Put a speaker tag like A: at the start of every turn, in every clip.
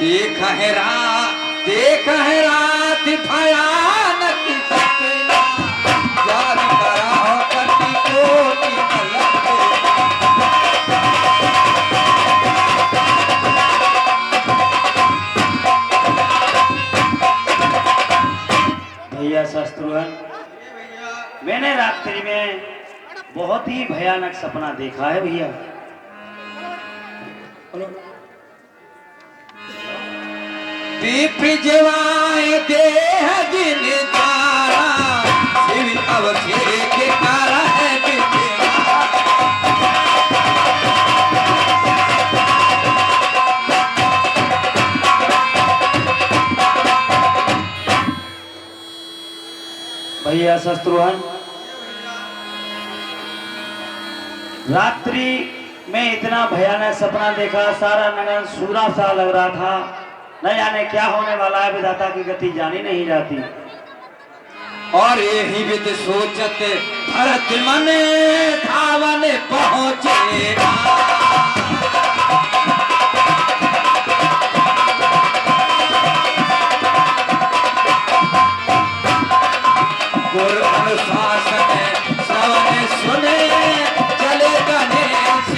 A: देख है रात भयानक सपना जान करा हो कटी कोटि गलत।
B: भैया शत्रुघ्न, मैंने रात्रि में बहुत ही भयानक सपना देखा है भैया।
A: दीप जवाए देह दिन तारा शिव अवसर के तारा है
B: भैया शत्रुघ्न, रात्रि में इतना भयानक सपना देखा, सारा नगन सूरा सा लग रहा था। न जाने क्या होने वाला है, विधाता की गति जानी नहीं जाती।
A: और यही विद सोचत भरत मन धावन पहुंचेगा। गुर अनुशासन श्रवण सुने चले गणेश।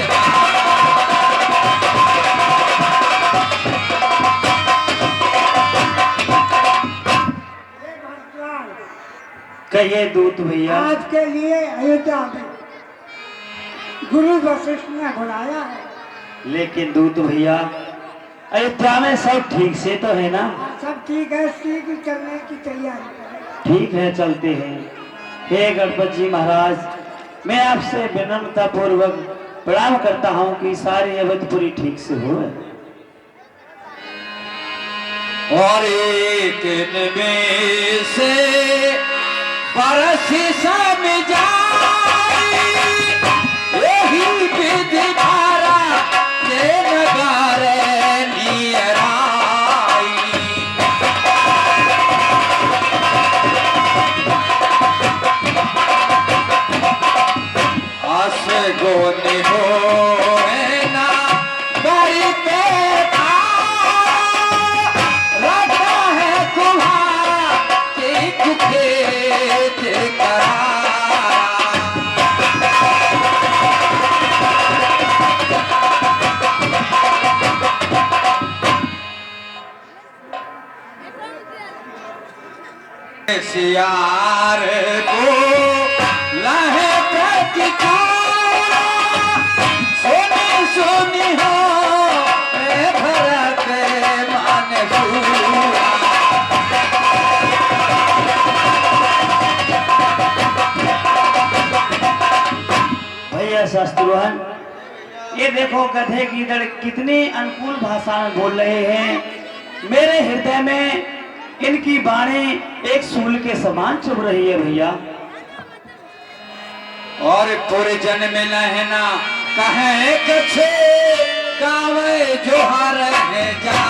B: कहिए दूत भैया।
C: आज के लिए अयोध्या में गुरु वशिष्ठ ने बुलाया है।
B: लेकिन दूत भैया, अयोध्या में सब ठीक से तो है ना?
C: सब ठीक है, श्री की चलने की तैयारी करें।
B: ठीक है, चलते हैं। हे गणपति जी महाराज, मैं आपसे विनम्रता पूर्वक प्रणाम करता हूँ कि सारी अवधपुरी ठीक से हो।
A: और एक निमेष से बरस समझाई यही विधि धारा ये नगारे नियराई। आस गोनी हो ना बड़ी बेटा रखा है तुम्हारा के सियार को लहे प्रतिकूल सोनी सोनी हो भरत मान सूरा।
B: भैया शत्रुघ्न, ये देखो गधे की दड़ कितनी अनुकूल भाषा में बोल रहे हैं। मेरे हृदय में इनकी बाणी एक सूल के समान चुभ रही है भैया।
A: और पूरे जन में लहना कहे कछे गावे जोहर है जा।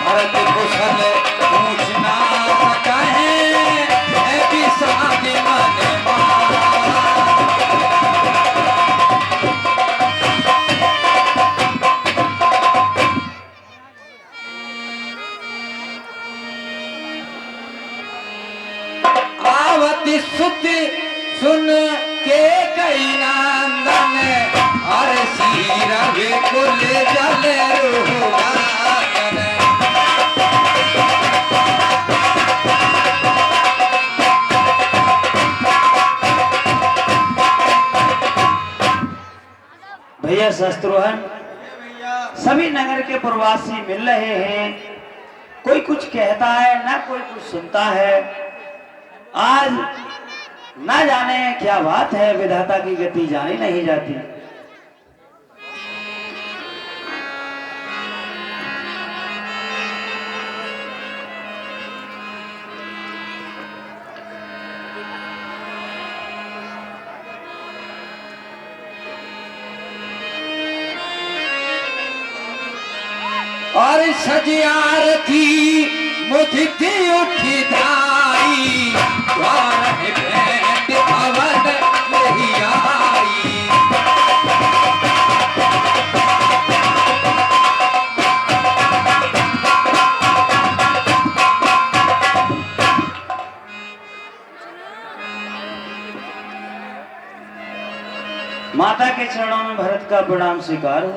A: भरत कुशल पूछना कहे विषाद मन आवती सुति सुन के कई नंदन हर सीरवे कुल जल रुहान।
B: भैया शत्रुघ्न, सभी नगर के प्रवासी मिल रहे हैं। कोई कुछ कहता है ना कोई कुछ सुनता है। आज ना जाने क्या बात है, विधाता की गति जानी नहीं जाती।
A: और सजियार थी मुझकी उठी धाई द्वार है भेंट अवध यही आई।
B: माता के चरणों में भरत का प्रणाम स्वीकार हो।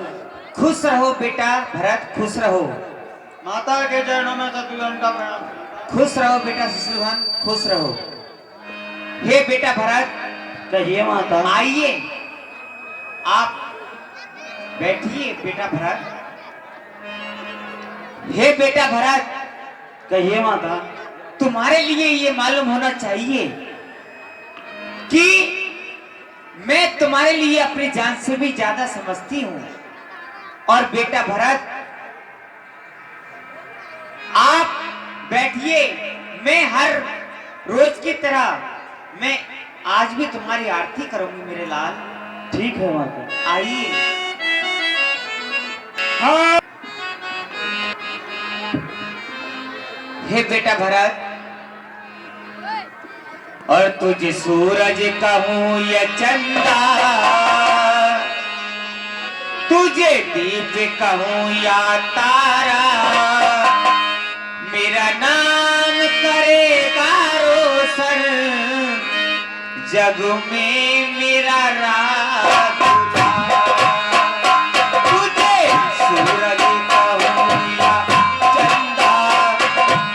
D: खुश रहो बेटा भरत, खुश रहो।
E: माता के चरणों में शत्रुघ्न का प्रणाम।
D: खुश रहो बेटा शत्रुघ्न, खुश रहो। हे बेटा भरत,
B: कहिए माता।
D: आइए आप बैठिए बेटा भरत। हे बेटा भरत,
B: कहिए माता।
D: तुम्हारे लिए ये मालूम होना चाहिए कि मैं तुम्हारे लिए अपनी जान से भी ज्यादा समझती हूं। और बेटा भरत, आप बैठिए। मैं हर रोज की तरह मैं आज भी तुम्हारी आरती करूंगी मेरे लाल।
B: ठीक है माता।
D: आइए। हे बेटा भरत, और तुझे सूरज कहूं या चंदा, तुझे दीप कहूं या तारा, मेरा नाम करेगा रोशन जग में मेरा राज। तुझे सूरज कहूं या चंदा,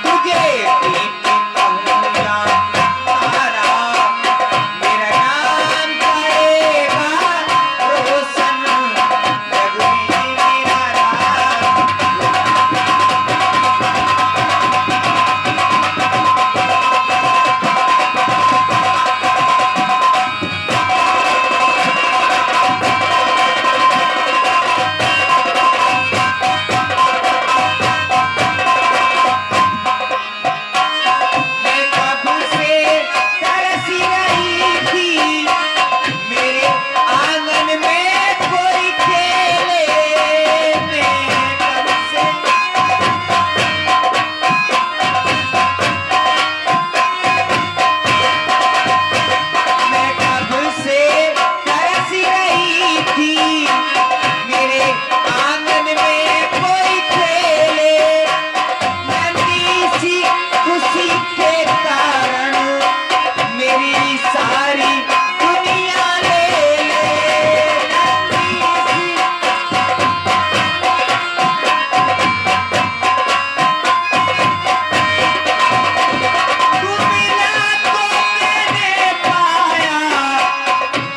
D: तुझे दीप कहूं या तारा, मेरा नाम करेगा रोशन जग में मेरा राज। मैं कब से तरसी रही थी, मेरे आंगन में कोई खेले। मैं कब से मैं कब से तरसी रही थी, मेरे आंगन में कोई खेले। नन्ही सी खुशी के कारण मेरी सारी दुनिया ले ले। नन्ही सी तू मिला तो मैंने पाया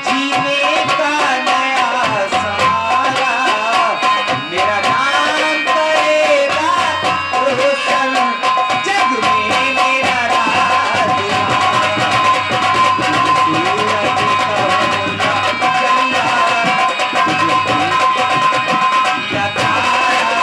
D: जीने का नया सहारा, मेरा नाम करेगा रोशन जग में मेरा राज। सूरज कहूं या चंदा, तुझे दीप या तारा,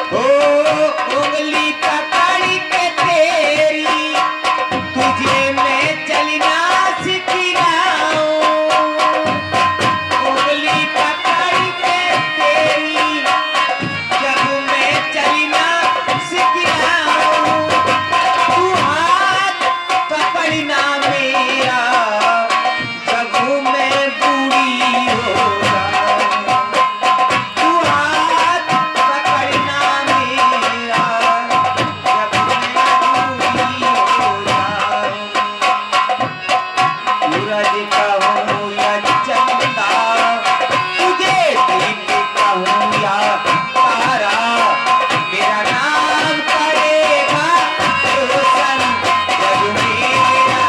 D: ओ उंगली पकड़ के तेरी तुझे मैं चलना सिखलाऊं। उंगली पकड़ के तेरी जब मैं चलना सिखलाऊं। तू हाथ पकड़ना मेरा जब मैं बूढ़ी हो जाऊं। तू हाथ पकड़ना मेरा जब मैं बूढ़ी हो जाऊं। सूरज कहूं या चंदा, तुझे दीप कहूं या तारा, मेरा नाम करेगा रोशन जग में मेरा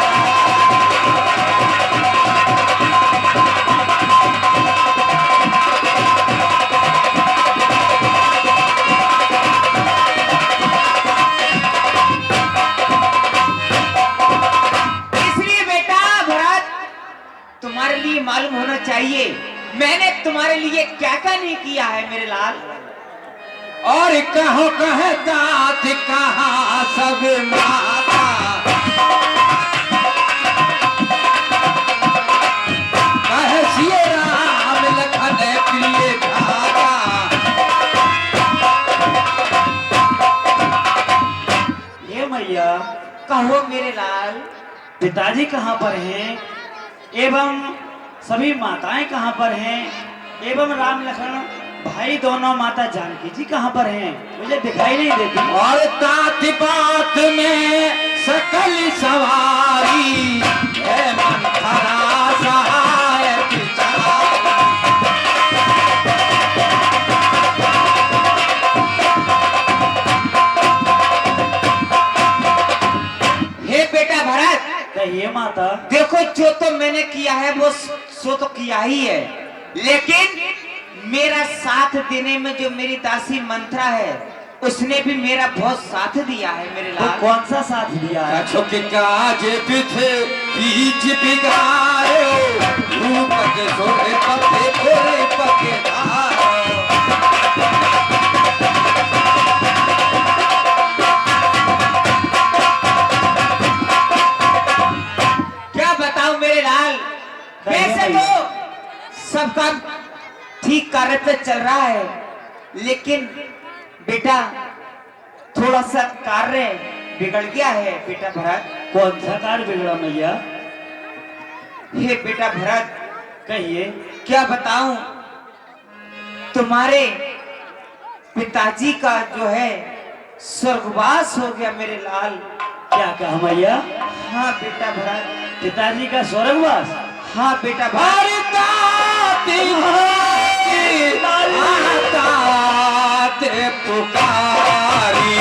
D: इसलिए बेटा भरत, तुम्हारे लिए मालूम होना चाहिए मैंने तुम्हारे लिए क्या क्या नहीं किया है मेरे लाल।
A: और कहो कहता कहाँ सब माता, कहे सिए राम लखन प्रिय धारा।
B: ये मैया,
D: कहो मेरे लाल,
B: पिताजी कहाँ पर हैं एवं सभी माताएं कहाँ पर हैं एवं राम लखन भाई दोनों माता जानकी जी कहाँ पर हैं? मुझे दिखाई नहीं देती।
A: और तात बात में सकल सवारी है मंथरा सहाय बिचारी।
D: हे बेटा भरत,
B: कहिए माता।
D: देखो जो तो मैंने किया है वो सो तो किया ही है, लेकिन मेरा साथ देने में जो मेरी दासी मंत्रा है उसने भी मेरा बहुत साथ दिया है मेरे
B: तो
D: लाल।
B: कौन सा साथ दिया है?
A: कछो के काज पिछे बीच बिगाड़ो, रूपक सोरे पते फोरे पके धारो।
D: क्या बताऊं मेरे लाल, वैसे तो सबका ठीक कार्य पे चल रहा है, लेकिन बेटा थोड़ा सा कार्य बिगड़ गया है बेटा भरत।
B: कौन सा कार्य बिगड़ा मैया?
D: हे बेटा भरत,
B: कहिए।
D: क्या बताऊं, तुम्हारे पिताजी का जो है स्वर्गवास हो गया मेरे लाल।
B: क्या कहा मैया?
D: हाँ बेटा भरत,
B: पिताजी का स्वर्गवास?
D: हाँ बेटा भरत।
A: और ताती आते पुकारी,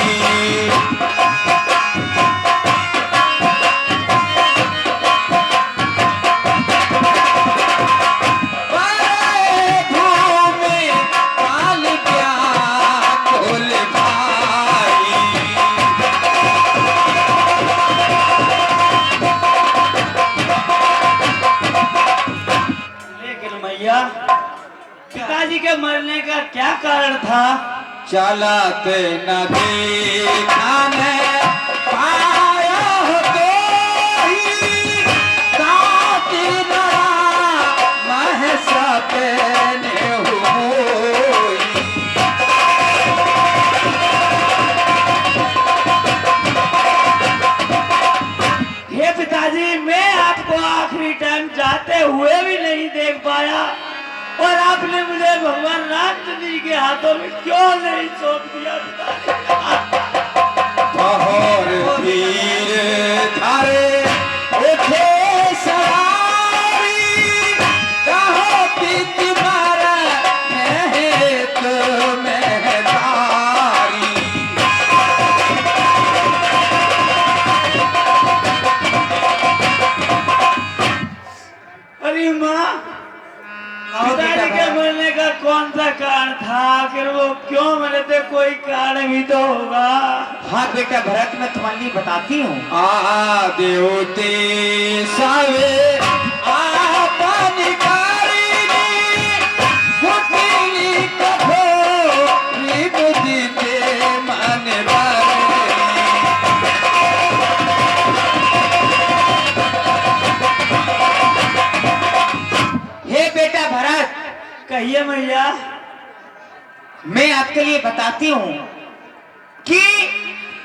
A: भूमि काल क्या कोल भाई।
B: लेकिन मैया, पिताजी के मरने का क्या कारण था?
A: चलते न देखा न पाया तो ही ताती नरा महसते ने हुई।
B: हे पिताजी, मैं आपको आखिरी टाइम जाते हुए भी नहीं देख पाया और आपने मुझे भगवान रामचंद्र जी के हाथों में क्यों नहीं सौंप दिया पिताजी?
A: और वीर धारे उठे सवारी, कहो पीति मारा महत महतारी।
B: अरे माँ, पिताजी के मरने का कौन सा कारण था? आखिर वो क्यों मरे थे? कोई कारण भी तो होगा।
D: हाँ बेटा भरत, मैं तुम्हारे लिए बताती हूँ।
A: आ देवते सावे आपन कारिणी, कुटिली कठोरी बुद्धि के मन भरे।
D: हे बेटा भरत,
B: कहिए मैया।
D: मैं आपके लिए बताती हूँ कि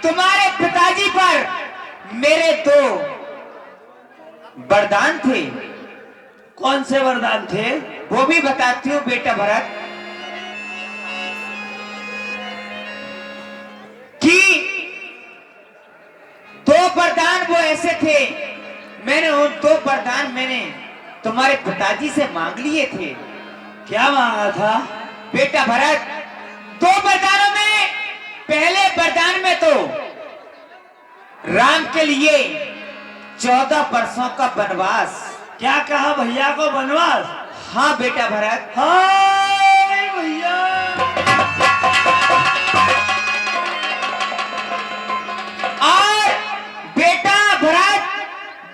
D: तुम्हारे पिताजी पर मेरे दो वरदान थे।
B: कौन से वरदान थे?
D: वो भी बताती हूँ बेटा भरत, कि दो वरदान वो ऐसे थे, मैंने उन दो वरदान तुम्हारे पिताजी से मांग लिए थे।
B: क्या मांगा था?
D: बेटा भरत, दो वरदानों में पहले वरदान में तो राम के लिए 14 वर्षों का वनवास।
B: क्या कहा भैया को? वनवास?
D: हाँ बेटा भरत।
B: हाय भैया,
D: और बेटा भरत,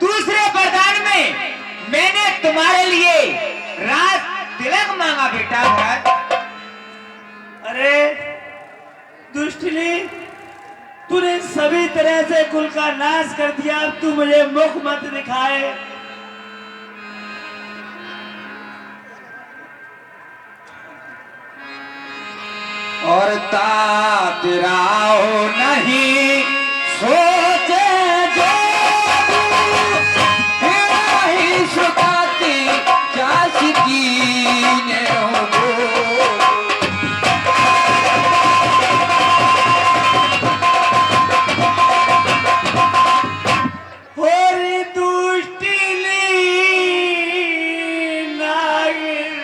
D: दूसरे वरदान में मैंने तुम्हारे लिए राज तिलक मांगा बेटा भरत।
B: अरे सभी तरह से कुल का नाश कर दिया, अब तू मुझे मुख मत दिखाए।
A: और तेरा हो नहीं सोचे जो तेरा ही सुखाती क्या सीने हो
B: होरी दुष्टिनी नागिन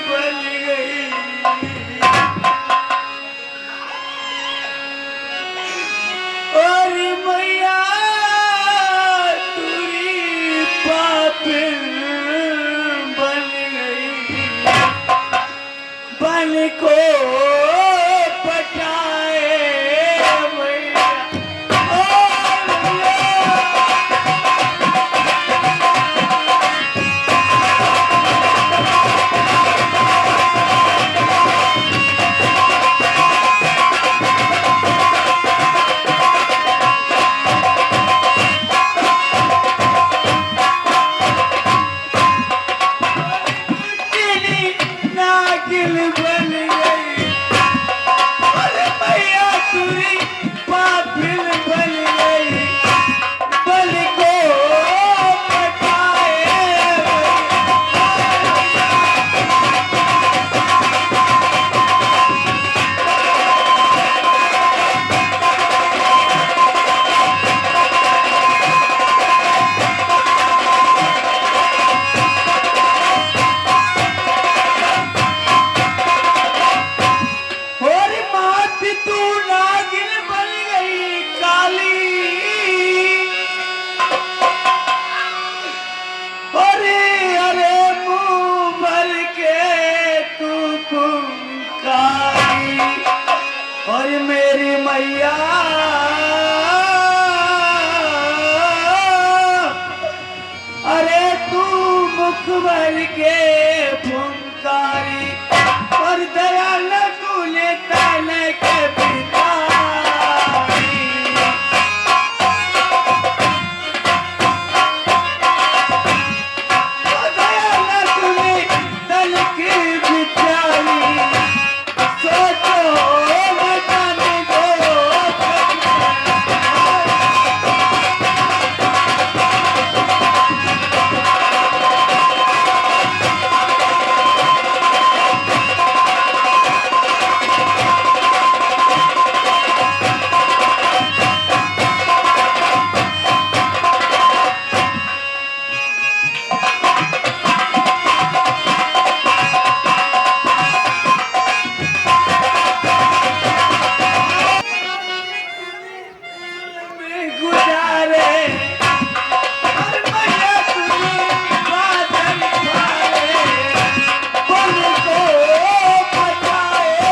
B: बन गई, और मैया तुरी पापिन बन गई, बन को पटाए मैया। नागिन बन गई, अरे मैया तुरी पापिन बन गई, बल को पटाए। और मात तू नागिन बन गई काली, अरे अरे मुंह भर के तू फुंकारी, और मेरी मैया अरे तू मुख भर के फुंकारी, और दया न तूने ताने के पितारी, और दया न तूने तन की बिचारी, सोचो न जाने दो। गुजारे और मैया तुझे बादल पाए, बल को पटाए।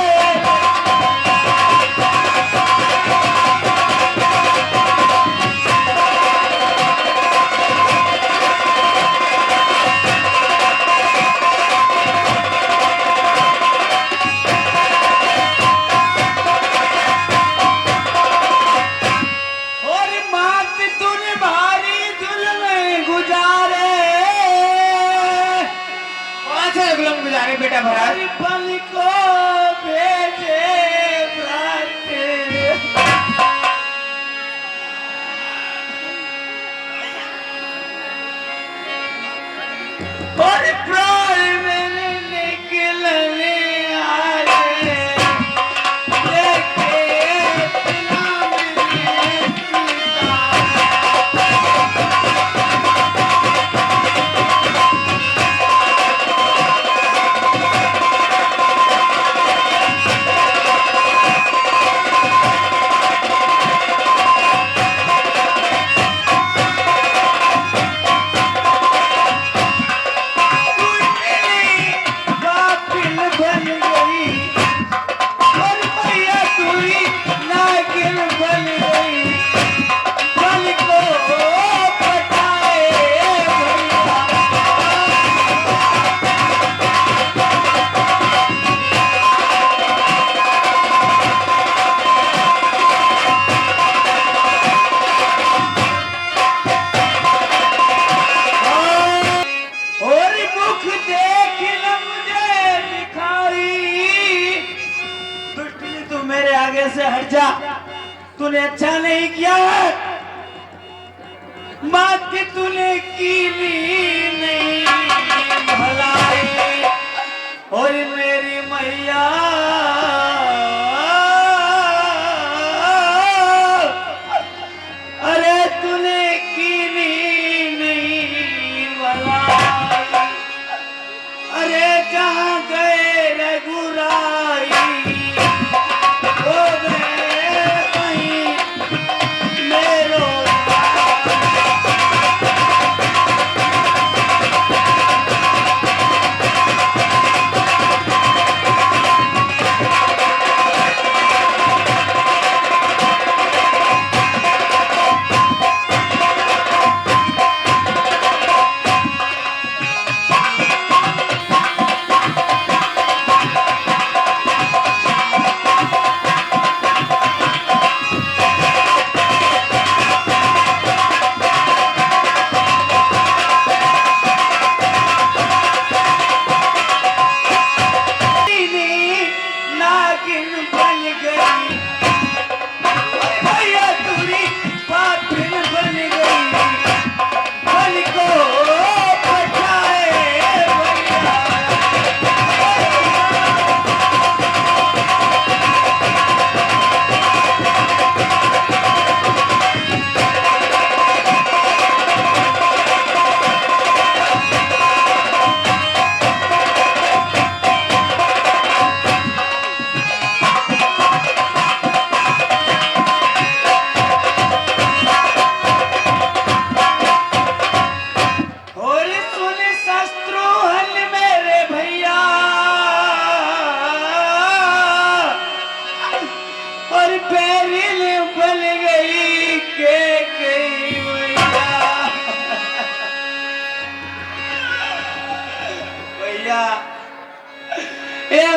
B: और मात तूने भारी जुल्म गुजारे,
D: कौन से जुल्म गुजारे बेटा भरार?
B: और बल को भेजे भ्राते। और प्राण मेरे निकलने आए, लेके बिना मेरे पिता। मुख देख न मुझे दिखाई। दुष्टनी तू मेरे आगे से हट जा, तूने अच्छा नहीं किया है। माथे तूने की नहीं भलाई, और मेरी मैया अरे तूने की नहीं भलाई। अरे कहाँ गए रघुराई, हो गए वहीं मेरो।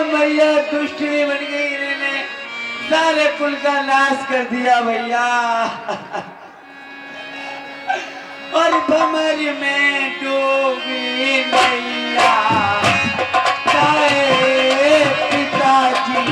B: मैया दुष्टनी बन गई, इन्होंने सारे कुल का नाश कर दिया भैया। और भमर में डूबी मैया, पिताजी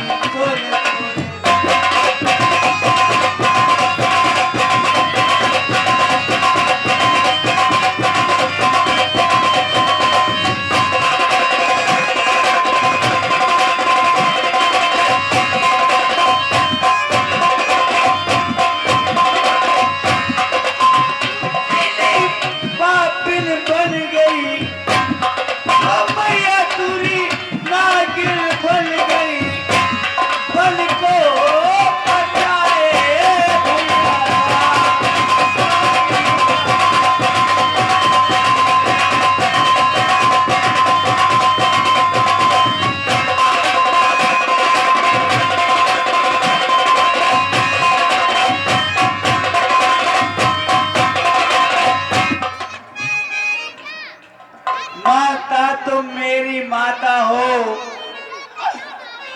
B: माता हो,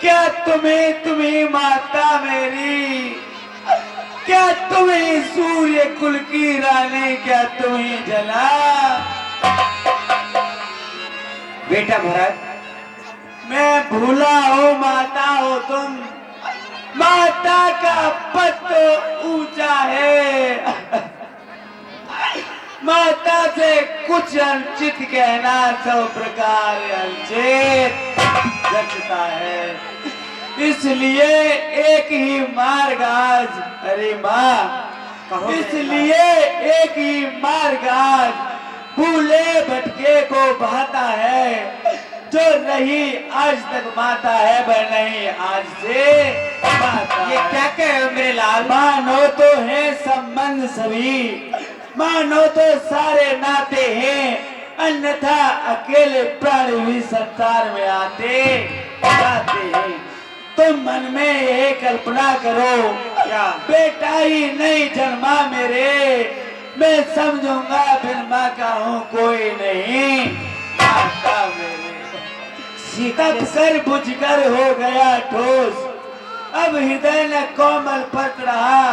B: क्या तुम्ही माता मेरी, क्या तुम्ही सूर्य कुल की रानी, क्या तुम्ही जला। बेटा भरत, मैं भूला हूँ माता हो तुम, माता का पद तो ऊंचा है। माता से कुछ अनुचित कहना सब प्रकार अनुचित रचता है, इसलिए एक ही मार्ग आज, अरे माँ, इसलिए एक ही मार्ग आज भूले भटके को बहाता है। जो नहीं आज तक माता है वह नहीं आज से माता। ये क्या कह रहे हो मेरे लाल? मानो तो है संबंध सभी, मानो तो सारे नाते हैं, अन्यथा अकेले प्राण भी संसार में आते जाते हैं। तुम मन में ये कल्पना करो, क्या बेटा ही नहीं जन्मा मेरे, मैं समझूंगा बिन माँ का हूँ कोई नहीं माता मेरे। तब कर बुझ कर हो गया ठोस, अब हृदय न कोमल पट रहा,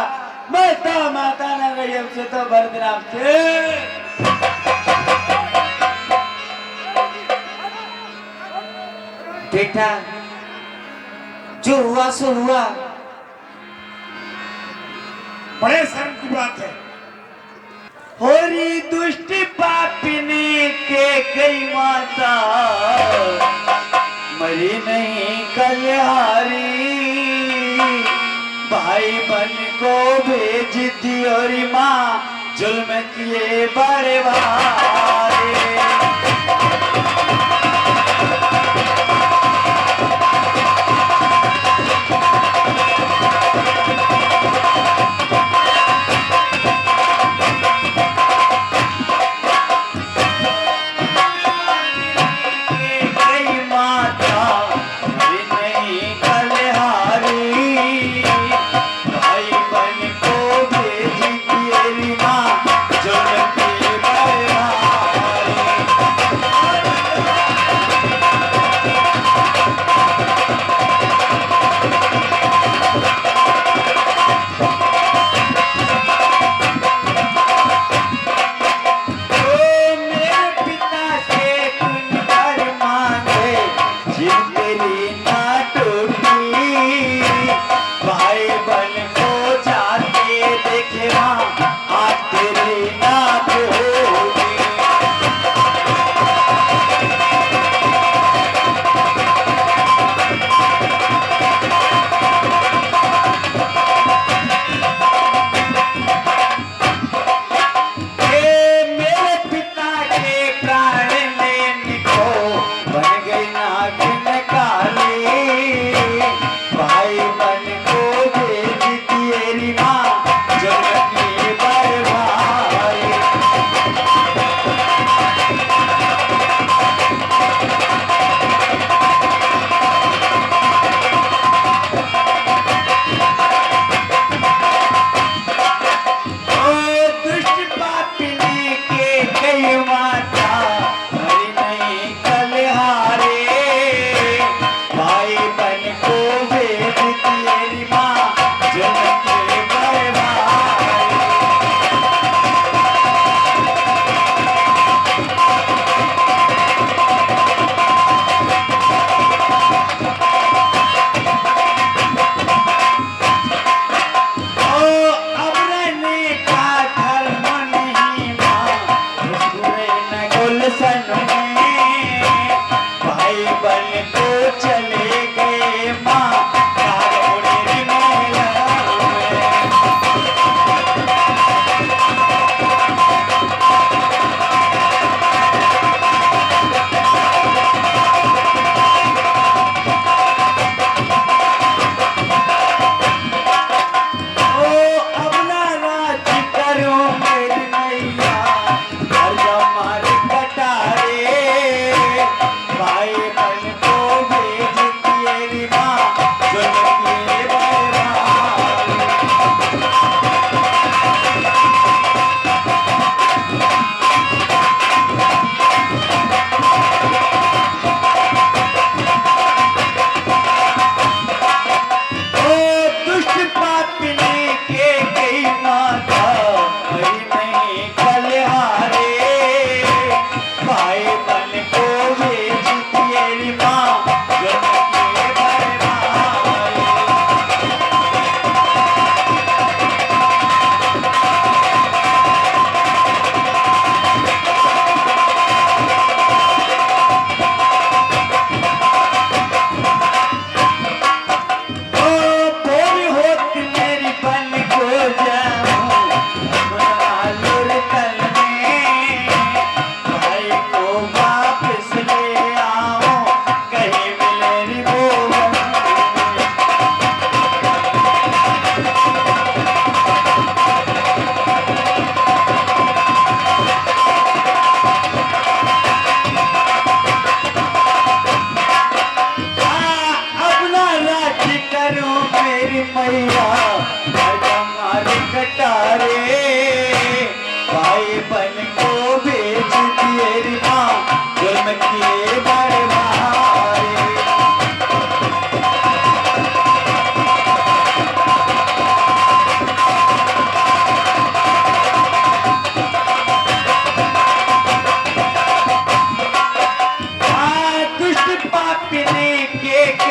B: माता माता न रही अब से तो भरत नाम से।
D: बेटा जो हुआ सो हुआ।
E: बड़े शर्म की बात है।
B: होरी दुष्ट पापिनी के कई माता मरी नहीं कल्यारी, भाई बन को भेज दी और माँ जुल्म किए बड़े भारे।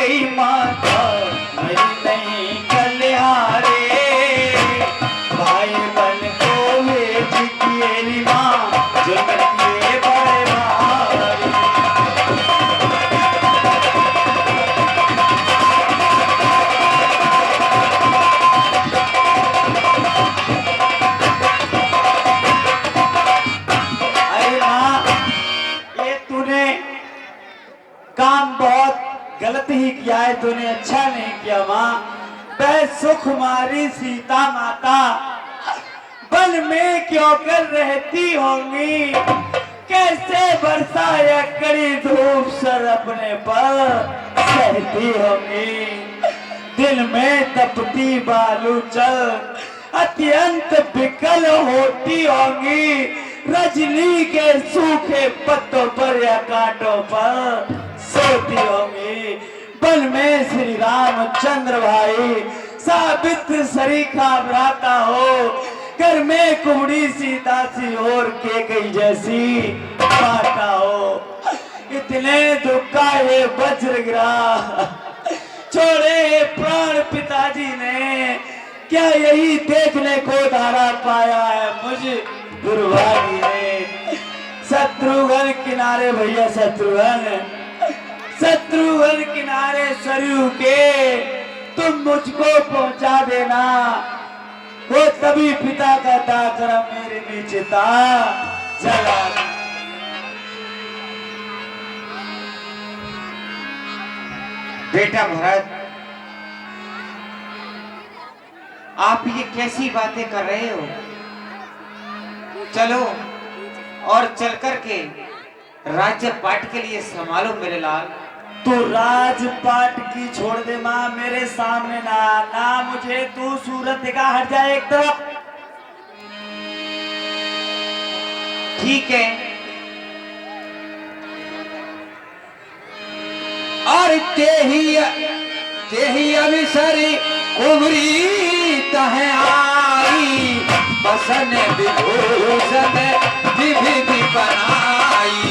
B: गई माता मेरी नहीं कल्यारे, भाई बन को भेज तेरी माँ जो करती बड़े भारी। अरे माँ, ये तूने काम बहुत गलत ही किया है, तूने अच्छा नहीं किया माँ। वह सुकुमारी सीता माता वन में क्यों कर रहती होंगी, कैसे बरसा या कड़ी धूप सर अपने पर सहती होंगी। दिल में तपती बालू चल अत्यंत विकल होती होंगी, रजनी के सूखे पत्तों पर या कांटों पर सोती होंगी। वन में श्री रामचंद्र भाई साबित्र सरीखा भ्राता हो, घर में कुमड़ी सीता सी और के कई जैसी माता हो। इतने दुख का ये वज्र गिरा छोड़े प्राण पिताजी ने, क्या यही देखने को धारा पाया है मुझ दुर्भागी ने। शत्रुघ्न किनारे भैया शत्रुघ्न किनारे सरयू के तुम मुझको पहुंचा देना, वो तभी पिता का दाक्रम मेरे नीचे था जला।
D: बेटा भरत, आप ये कैसी बातें कर रहे हो? चलो और चल कर के राज्य पाट के लिए संभालो मेरे लाल।
B: तू राजपाट की छोड़ दे माँ, मेरे सामने ना मुझे तू सूरत दिखा, हट जाए एक तरफ।
D: ठीक है,
A: और तेही अभिसरी कुमरी तह आई, बसन विभूषण विधि बनाई।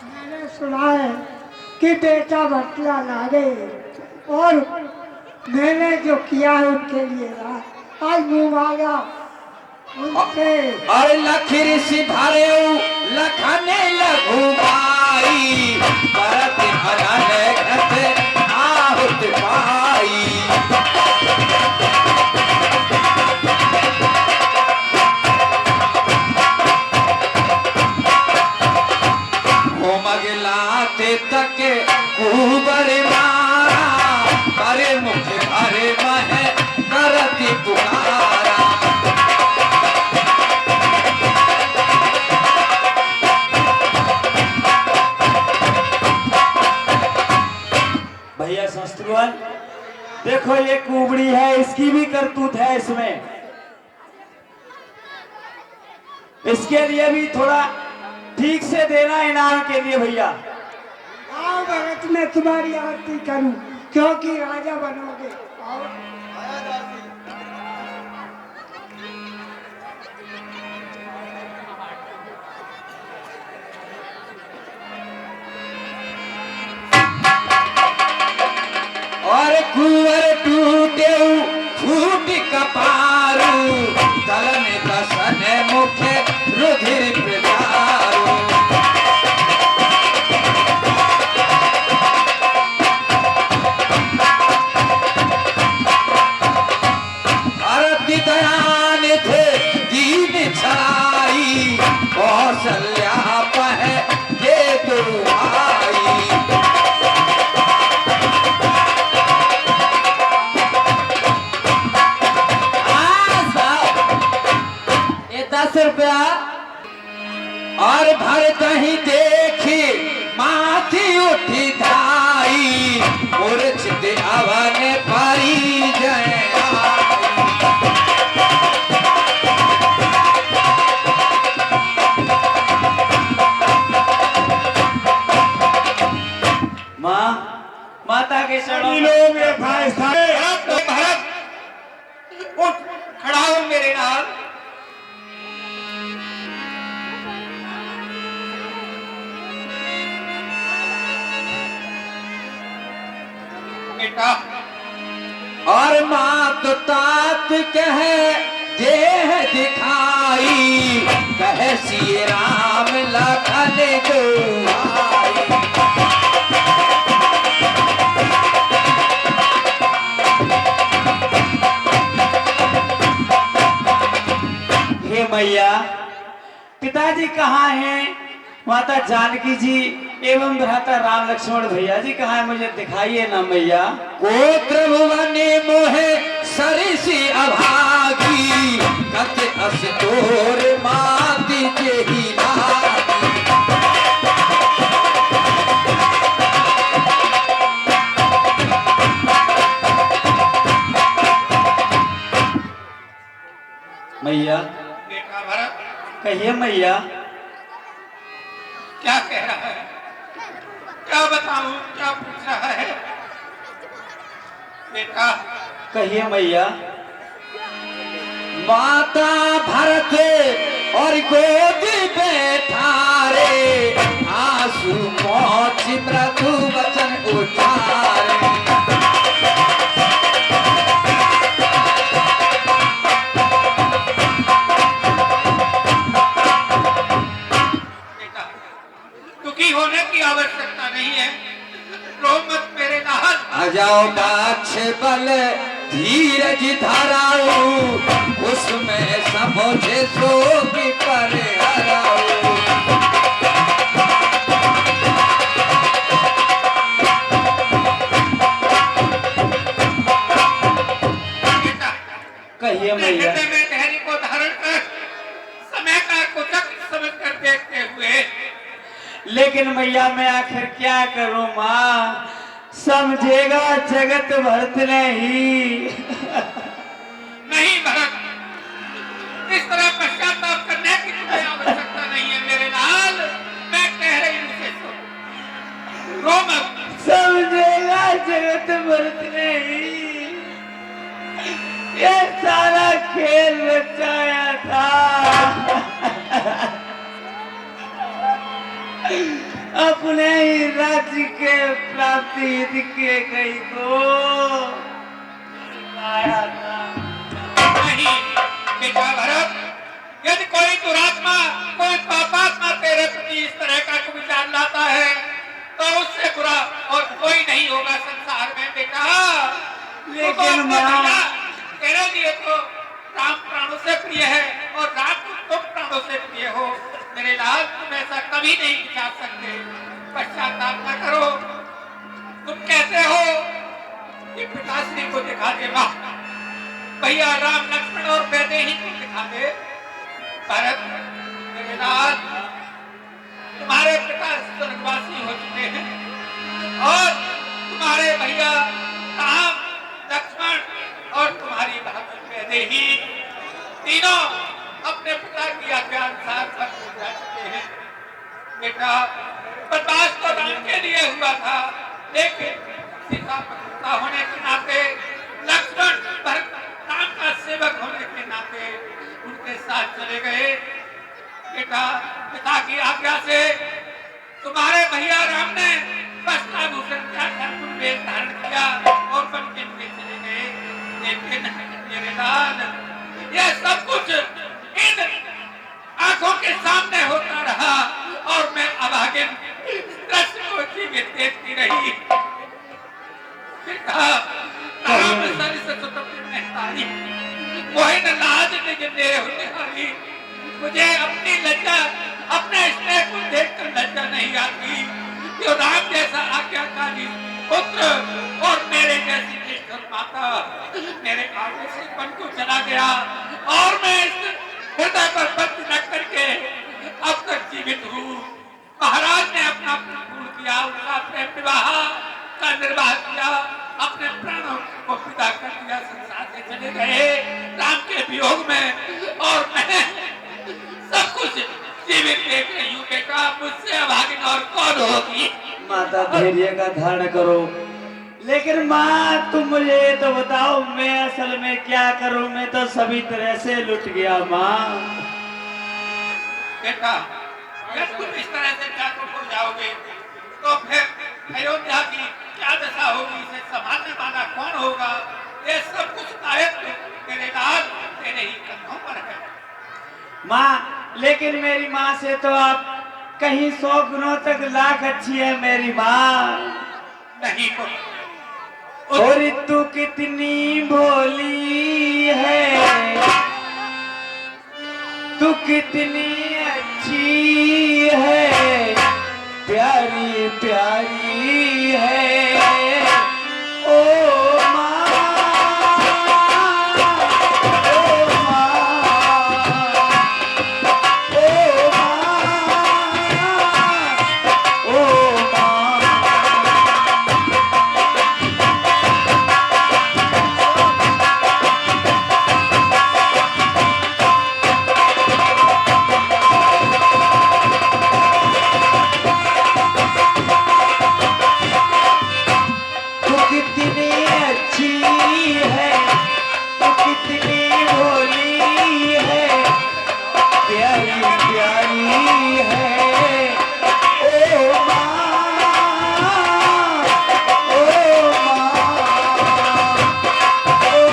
C: मैंने सुना है कि बेटा भटला ला गए और मैंने जो किया है उनके लिए ना आज मुँह मांगा उनसे।
A: और लखीर सिधारे लखने लघु भाई, भरत हरण घट आहुत पाई। मगलाते तक कुबर मारा, करे मुख भरे मह करती पुकारा।
B: भैया शत्रुघ्न देखो, ये कुबड़ी है, इसकी भी करतूत है इसमें। इसके लिए भी थोड़ा ठीक से देना इनाम के लिए भैया।
C: आओ भरत मैं तुम्हारी आरती करूं क्योंकि राजा बनोगे। आओ।
A: और कुंवर टूटे फूट कपारू, तलन दसन मुख रुधिर प्रचारू। भारती दयान थे दीन छाई, कौशल्या पह के दो भाई।
D: रुपया
A: और भरत ही देखी माथी उठी धाई, मूर्छित अवन परी जय
B: माँ, माता के चरणों में
E: लोग ये भाई साहब
D: भरत उठ खड़ा हो मेरे
A: बात कह देह दिखाई, कह सिए राम लखन जो आई।
B: हे मैया, पिताजी कहाँ हैं? माता जानकी जी एवं भ्राता राम लक्ष्मण भैया जी कहाँ हैं? मुझे दिखाइए ना मैया।
A: गोत्र भुवने मोहे सरिसी अभागी, कत अस तोर माती जेहि लागी।
B: मैया
E: बेटा भरत
B: कहिए मैया।
E: क्या कह रहा है? क्या बताऊं? क्या पूछ रहा है? बेटा
B: कहिए मैया।
A: माता भरत और गोद बैठारे, आंसू पहुंच मृदु वचन उठारे।
E: बेटा दुखी होने की आवश्यकता नहीं है, रो मत मेरे लाल।
A: आ जाओ बाक्ष बल धीरज धराओ, उसमें समझे सो की पर हराओ।
E: बेटा
B: कहिए
E: अपने
B: मैया।
E: हृदय में धैर्य को धारण कर, समय का कुचक समझ कर देखते हुए।
B: लेकिन मैया मैं आखिर क्या करूं माँ? समझेगा जगत भरत नहीं।
E: नहीं भरत, इस तरह पश्चाताप करने की तुम्हें आवश्यकता नहीं है मेरे लाल। मैं कह रही हूँ उसे सुन, रो मत।
B: समझेगा जगत भरत नहीं। ये सारा खेल रचाया था अपने ही राज्य के प्राप्ति हित के कई को आया था।
E: नहीं बेटा भरत, यदि कोई दुरात्मा, कोई पापात्मा तेरे प्रति इस तरह का विचार लाता है तो उससे बुरा और कोई नहीं होगा संसार में बेटा।
B: लेकिन
E: तो अपने
B: माँ-
E: भैया, तेरे लिए तो राम प्राणों से प्रिय है और राम तुम प्राणों से प्रिय हो मेरे लाल। तुम ऐसा कभी नहीं विचार सकते, पश्चाताप न करो। तुम कहते हो कि पिताश्री को दिखा दे, वाह भैया राम लक्ष्मण और वैदेही को दिखा दे। भरत मेरे लाल, तुम्हारे पिता स्वर्गवासी हो चुके हैं और तुम्हारे भैया राम लक्ष्मण और तुम्हारी भाभी वैदेही तीनों अपने पिता की आज्ञा अनुसार स्वर्ग को जा चुके हैं। बेटा प्रकाश तो राम के लिए हुआ था, लेकिन सीता पतिता होने के नाते, लक्ष्मण भरत राम का सेवक होने के नाते उनके साथ चले गए। बेटा पिता की आज्ञा से तुम्हारे भैया राम ने वस्त्राभूषण वेश धारण किया और बन के चले गए। लेकिन मेरे लाल, यह सब कुछ इन आंखों के सामने होता रहा और मैं अभागिन दृश्य को जीवित देखती रही। बेटा राम सरिस सुतपति महतारी, मोहिन लाज निज देह निहारी। मुझे अपनी लज्जा, अपने स्नेह को देखकर लज्जा नहीं आती। जो राम जैसा आज्ञाकारी पुत्र और मेरे जैसी निष्ठुर माता मेरे आगे से बन को चला गया और मैं इस हृदय पर बंद न करके अब तक जीवित हूँ। महाराज ने अपना पूर्ण किया, उनका प्रेम विवाह का निर्वाह किया, अपने प्राणों को विदा कर दिया, संसार से चले गए राम के वियोग में और मैं सब कुछ जीवित देख रही हूँ। बेटा मुझसे अभागिन और कौन होगी?
B: माता धैर्य का धारण करो। लेकिन माँ तुम मुझे तो बताओ, मैं असल में क्या करूं? मैं तो सभी तरह से लुट गया माँ।
E: बेटा जब तुम इस तरह से व्याकुल हो जाओगे तो फिर अयोध्या की क्या दशा होगी? इसे संभालने वाला कौन होगा? ये सब कुछ दायित्व मेरे
B: माँ, लेकिन मेरी माँ से तो आप कहीं 100 गुणों तक लाख अच्छी है मेरी माँ।
E: नहीं हो
B: और तू कितनी भोली है, तू कितनी अच्छी है, प्यारी प्यारी है ओ माँ, ओ माँ, ओ माँ, ओ माँ। तू कितनी अच्छी है, तू कितनी भोली है, प्यारी प्यारी है ओ माँ, ओ माँ, ओ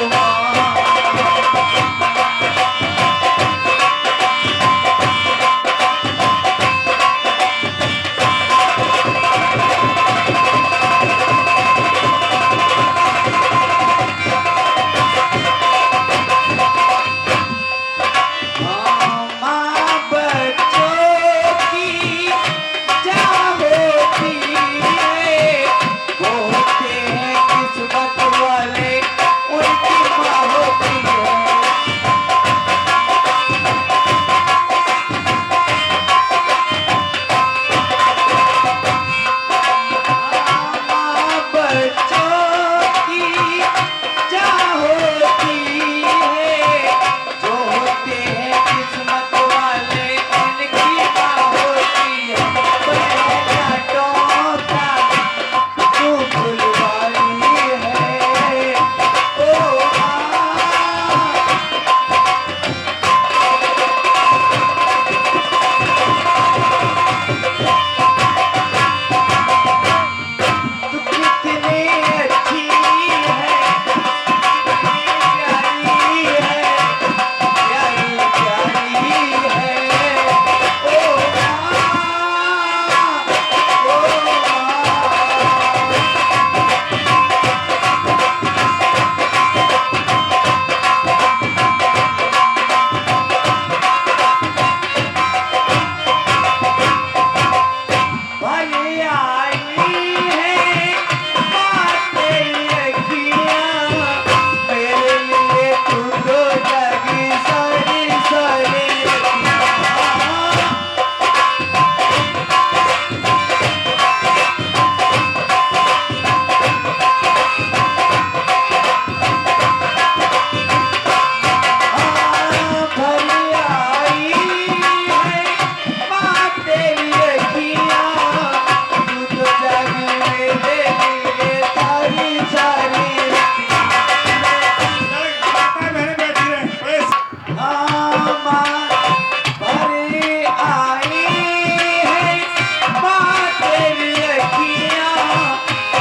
B: माँ। माँ बच्चों की क्या होती है, वो होते हैं किस्मत वाले, उनकी माँ होती है। माँ बच्चों की क्या होती है, जो होते हैं किस्मत वाले, उनकी माँ होती है। बहना टोटा तू फुलवारी है ओ माँ। तू कितनी अच्छी है, प्यारी है, प्यारी प्यारी है ओ माँ, ओ माँ। भाई आई है बात तेरी अखियाँ, मेरे लिए तू तो जागी सारी सारी अखियाँ। भरी आई है बात तेरी अखियाँ, तू तो जागी मेरे लिए सारी सारी माँ। भरी आई है बात तेरी अखियाँ,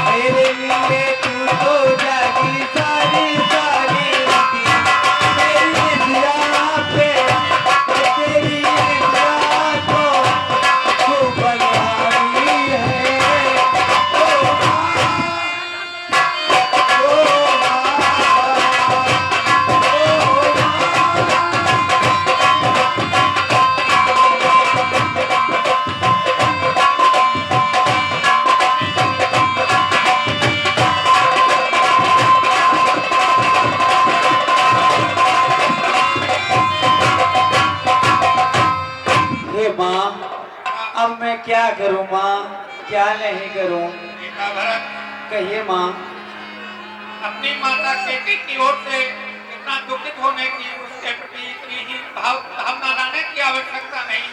B: मेरे लिए तू तो जागी सारी सारी रतियाँ। मेरी दिया पे तेरी निगाह को तू बनवाई है ओ माँ, ओ माँ, ओ माँ। हे माँ, अब मैं क्या करूँ माँ, क्या नहीं करूँ,
E: बेटा भरत,
B: कहिए माँ।
E: अपनी माता बेटी की ओर से इतना दुखित होने की, उसके प्रति इतनी ही भावना लाने की आवश्यकता नहीं।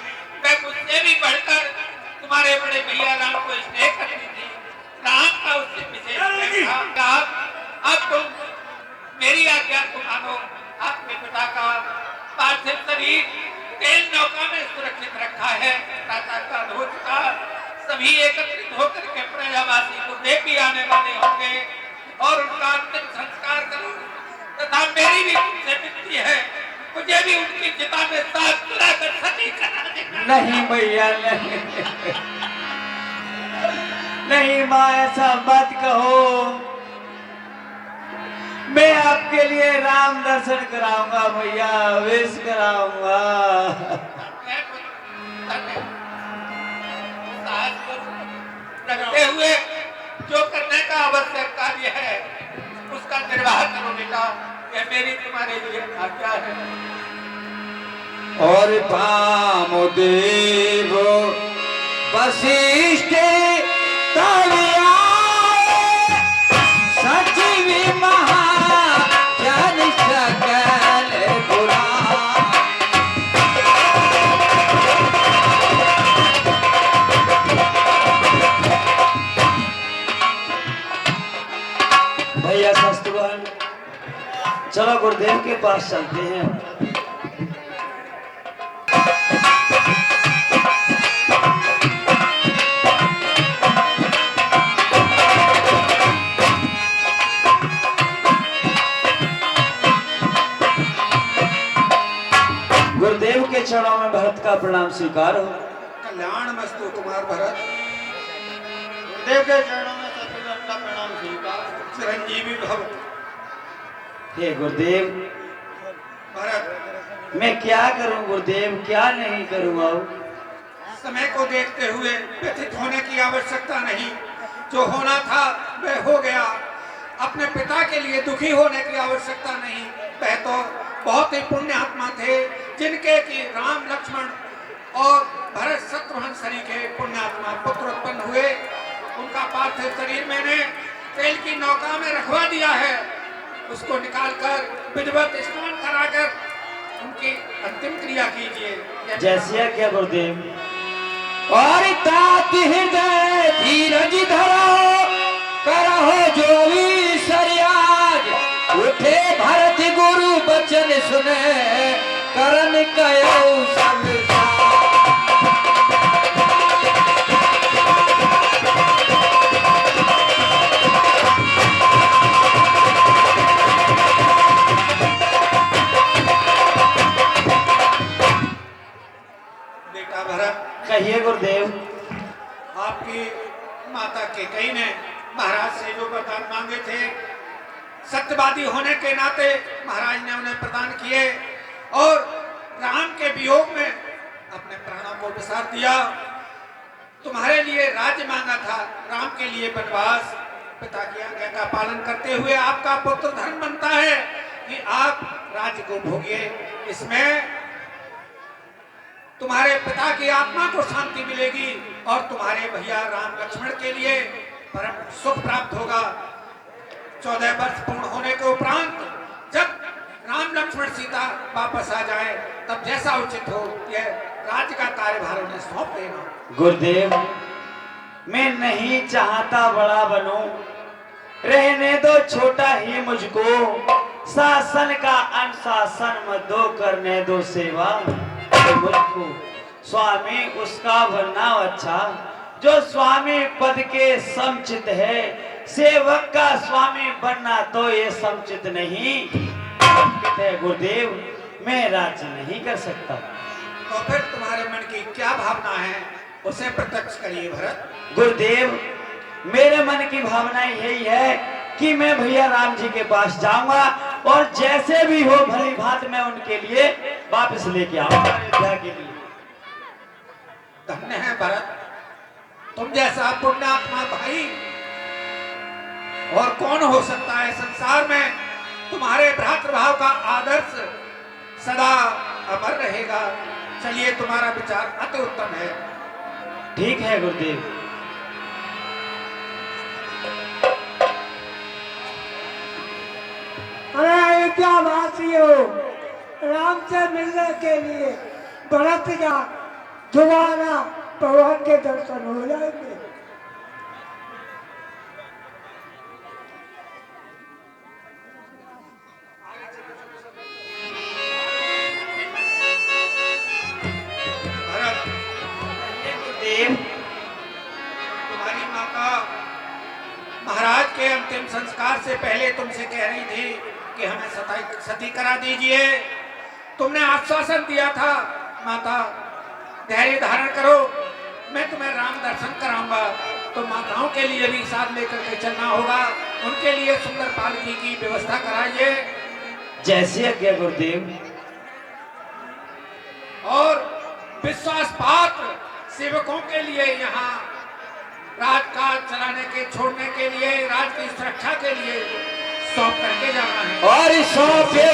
E: मैं मुझसे भी बढ़कर तुम्हारे बड़े भैया राम को स्नेह करती थी, राम का उससे विशेष प्रेम था। अब तुम मेरी आज्ञा को मानो। आपके पिता का पार्थिव शरीर तेल नौका में सुरक्षित रखा है। प्रातः काल हो चुका, सभी एकत्रित होकर के प्रयावासी गुरुदेव भी आने वाले होंगे और उनका अंतिम संस्कार करो तथा मेरी भी तुमसे विनती है, मुझे भी उनकी चिता में साथ मिलाकर सती करा देना।
B: नहीं भैया नहीं, नहीं माँ ऐसा मत कहो। मैं आपके लिए राम दर्शन कराऊंगा भैया, विश कराऊंगा।
E: मैं कुछ साहस को रखते हुए जो करने का आवश्यक कार्य है उसका निर्वाह करो बेटा, यह मेरी तुम्हारे लिए आज्ञा है।
A: और भामदेव वशिष्ठ तविया सचिवी महाजन सकल पुराण।
B: भैया शत्रुघ्न, चलो गुरुदेव के पास चलते हैं। गुरुदेव के चरणों में भरत का प्रणाम स्वीकार हो।
E: कल्याण मस्तु कुमार भरत।
F: गुरुदेव के चरणों में शत्रुघ्न का प्रणाम स्वीकार।
E: चिरंजीवी भव।
B: हे गुरुदेव,
E: भरत,
B: मैं क्या करूं गुरुदेव, क्या नहीं करूं। आओ
E: समय को देखते हुए व्यथित होने की आवश्यकता नहीं, जो होना था वह हो गया। अपने पिता के लिए दुखी होने की आवश्यकता नहीं, वह तो बहुत ही पुण्यात्मा थे, जिनके कि राम लक्ष्मण और भरत शत्रुघ्न सरी के पुण्यात्मा पुत्र उत्पन्न हुए। उनका पार्थिव शरीर मैंने तेल की नौका में रखवा दिया है, उसको निकालकर विधिवत स्नान कराकर उनकी अंतिम क्रिया कीजिए।
B: जैसे क्या गुरुदेव।
A: और तात हृदय धीरज धरो, करहो जो भी सरियाज। उठे भरत गुरु बचन सुने, करन कयो संसार।
E: बेटा भरत,
B: कहिए गुरुदेव।
E: आपकी माता केकई ने महाराज से जो वरदान मांगे थे, सत्यवादी होने के नाते महाराज ने उन्हें प्रदान किए और राम के वियोग में अपने प्राणों को विसार दिया। तुम्हारे लिए राज्य मांगा था, राम के लिए वनवास। पिता की आज्ञा का पालन करते हुए आपका पुत्र धर्म बनता है कि आप राज्य को भोगिए। इसमें तुम्हारे पिता की आत्मा को शांति मिलेगी और तुम्हारे भैया राम लक्ष्मण के लिए परम सुख प्राप्त होगा। 14 वर्ष पूर्ण होने के उपरांत जब राम लक्ष्मण सीता वापस आ जाए, तब जैसा उचित हो यह राज्य का कार्यभार उन्हें सौंप देना।
B: गुरुदेव, मैं नहीं चाहता बड़ा बनूं, रहने दो छोटा ही मुझको। शासन का अनुशासन मत दो, करने दो सेवा मुझको। स्वामी उसका बनना अच्छा जो स्वामी पद के समुचित है, सेवक का स्वामी बनना तो ये समुचित नहीं है। गुरुदेव, मैं राज्य नहीं कर सकता।
E: तो फिर तुम्हारे मन की क्या भावना है उसे प्रत्यक्ष करिए भरत।
B: गुरुदेव, मेरे मन की भावना यही है कि मैं भैया राम जी के पास जाऊंगा और जैसे भी हो भली भांति मैं उनके लिए वापस लेके आऊंगा अयोध्या के लिए।
E: धन्य है भरत, तुम जैसा पुण्यात्मा भाई और कौन हो सकता है संसार में। तुम्हारे भ्रातृभाव का आदर्श सदा अमर रहेगा। चलिए, तुम्हारा विचार अति उत्तम है।
B: ठीक है गुरुदेव।
C: अरे अयोध्या वासियों, राम से मिलने के लिए भरत जा, दोबारा भगवान के दर्शन हो जाएंगे।
E: भरत,
B: गुरुदेव,
E: तुम्हारी माता महाराज के अंतिम संस्कार से पहले तुमसे कह रही थी कि हमें सती करा दीजिए। तुमने आश्वासन दिया था माता, धैर्य धारण करो, मैं तुम्हें राम दर्शन कराऊंगा। तो माताओं के लिए भी साथ लेकर के चलना होगा, उनके लिए सुंदर पालकी की व्यवस्था कराइए।
B: जैसे आज्ञा गुरुदेव।
E: और विश्वास पात्र सेवकों के लिए यहाँ राजकाज चलाने के छोड़ने के लिए, राज की सुरक्षा के लिए सौंप करके जाना है।
A: और सौंपे